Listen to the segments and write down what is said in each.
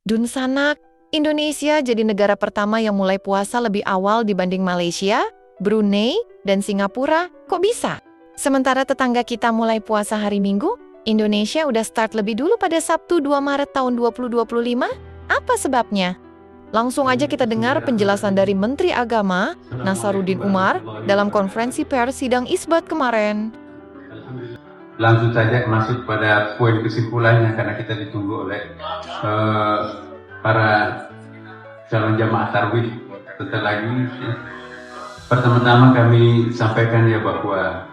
Dun Sanak, Indonesia jadi negara pertama yang mulai puasa lebih awal dibanding Malaysia, Brunei, dan Singapura. Kok bisa? Sementara tetangga kita mulai puasa hari Minggu, Indonesia udah start lebih dulu pada Sabtu 2 Maret tahun 2025? Apa sebabnya? Langsung aja kita dengar penjelasan dari Menteri Agama, Nasaruddin Umar, dalam konferensi pers sidang Isbat kemarin. Langsung saja masuk pada poin kesimpulannya karena kita ditunggu oleh para calon jamaah tarawih sebentar lagi. Pertama-tama kami sampaikan ya bahwa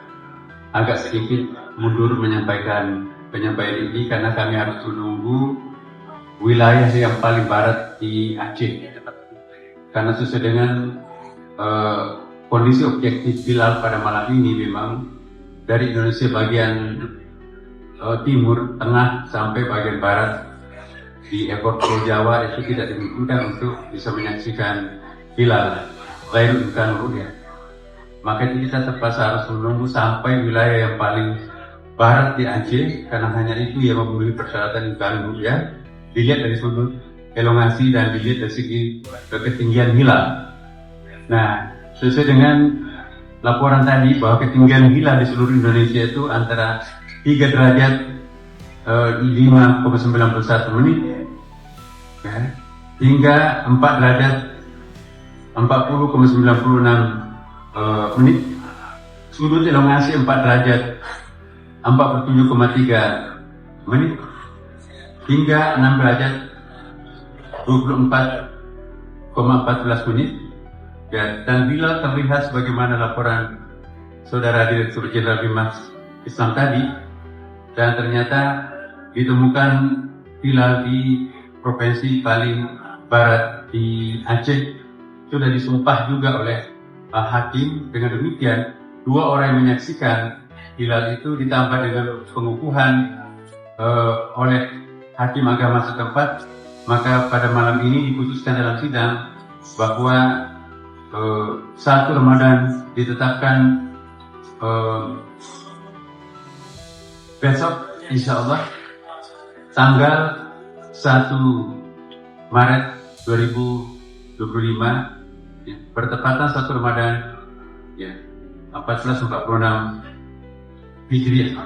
agak sedikit mundur menyampaikan penyampaian ini karena kami harus menunggu wilayah yang paling barat di Aceh. Karena sesuai dengan kondisi objektif hilal pada malam ini memang dari Indonesia bagian timur, tengah sampai bagian barat di ekor Pulau Jawa itu tidak dimungkinkan untuk bisa menyaksikan hilal ghairul imkan ru'yah. Maka kita terpaksa harus menunggu sampai wilayah yang paling barat di Aceh karena hanya itu yang memenuhi persyaratan imkan ru'yah, dilihat dari sudut elongasi dan dilihat dari segi ketinggian hilal. Nah, sesuai dengan laporan tadi bahwa ketinggian hilal di seluruh Indonesia itu antara 3 derajat 5,91 menit ya, hingga 4 derajat 40,96 menit. Sudut elongasi 4 derajat 47,3 menit hingga 6 derajat 24,14 menit. Ya, dan bila terlihat sebagaimana laporan Saudara Direktur Jenderal Bimas Islam tadi, dan ternyata ditemukan hilal di provinsi paling barat di Aceh, sudah disumpah juga oleh hakim. Dengan demikian, 2 orang yang menyaksikan hilal itu ditambah dengan pengukuhan oleh hakim agama setempat, maka pada malam ini diputuskan dalam sidang bahwa 1 Ramadan ditetapkan besok insya Allah tanggal 1 Maret 2025 ya, bertepatan 1 Ramadan ya, 1446 Hijriah.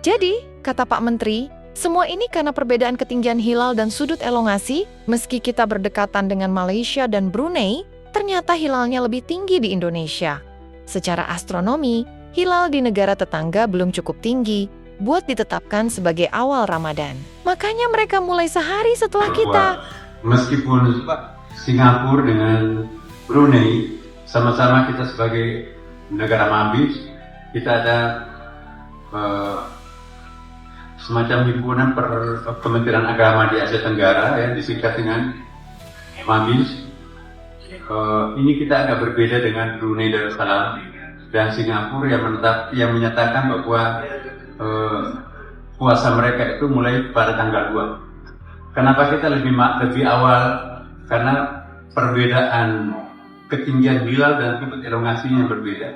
Jadi, kata Pak Menteri, semua ini karena perbedaan ketinggian hilal dan sudut elongasi. Meski kita berdekatan dengan Malaysia dan Brunei, ternyata hilalnya lebih tinggi di Indonesia. Secara astronomi, hilal di negara tetangga belum cukup tinggi buat ditetapkan sebagai awal Ramadan. Makanya mereka mulai sehari setelah kita. Meskipun Singapura dengan Brunei sama-sama kita sebagai negara mabis, kita ada semacam himpunan Kementerian Agama di Asia Tenggara yang disingkat dengan MABIS. Ini kita agak berbeda dengan Brunei Darussalam dan Singapura yang menyatakan bahwa puasa mereka itu mulai pada tanggal 2. Kenapa kita lebih awal? Karena perbedaan ketinggian hilal dan sudut elongasinya berbeda.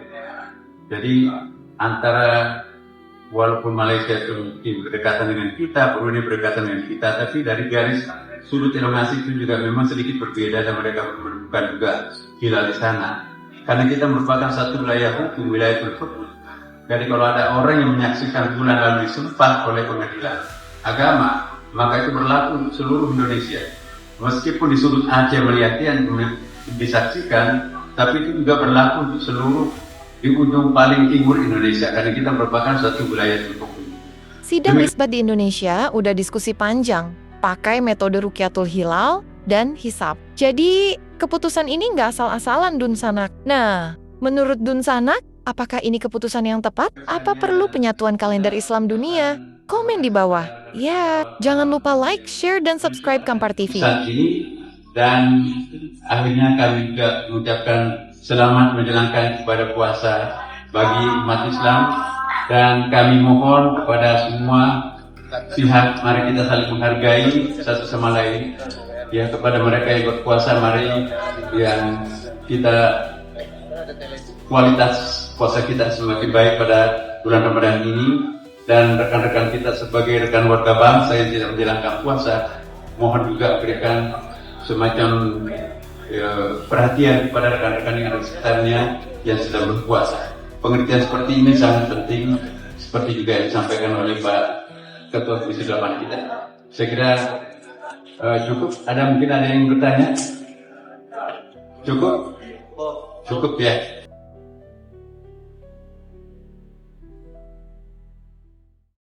Jadi antara walaupun Malaysia itu mungkin berdekatan dengan kita, Brunei berdekatan dengan kita, tapi dari garis sudut elongasi itu juga memang sedikit berbeda dan mereka menemukan juga hilal di sana. Karena kita merupakan satu wilayah hukum, wilayah hukum. Jadi kalau ada orang yang menyaksikan bulan lalu disumpah oleh pengadilan agama, maka itu berlaku untuk seluruh Indonesia. Meskipun di sudut Aceh melihatnya yang disaksikan, tapi itu juga berlaku untuk seluruh di ujung paling timur Indonesia, karena kita merupakan suatu wilayah hukum. Sidang Isbat di Indonesia udah diskusi panjang, pakai metode Rukyatul Hilal dan Hisab. Jadi, keputusan ini nggak asal-asalan Dun Sanak. Nah, menurut Dun Sanak, apakah ini keputusan yang tepat? Apa perlu penyatuan kalender Islam dunia? Komen di bawah. Ya, jangan lupa like, share, dan subscribe Kampar TV. Saat ini, dan akhirnya kami juga mengucapkan selamat menjalankan ibadah puasa bagi umat Islam, dan kami mohon kepada semua pihak, mari kita saling menghargai satu sama lain. Ya, kepada mereka yang berpuasa, mari yang kita kualitas puasa kita semakin baik pada bulan Ramadan ini, dan rekan-rekan kita sebagai rekan warga bangsa yang tidak menjalankan puasa, mohon juga berikan semacam perhatian kepada rekan-rekan yang ada di sekitarnya yang sedang berpuasa. Pengertian seperti ini sangat penting, seperti juga yang disampaikan oleh Pak Ketua Komisi 8 kita. Saya kira cukup. Mungkin ada yang bertanya? Cukup? Cukup ya.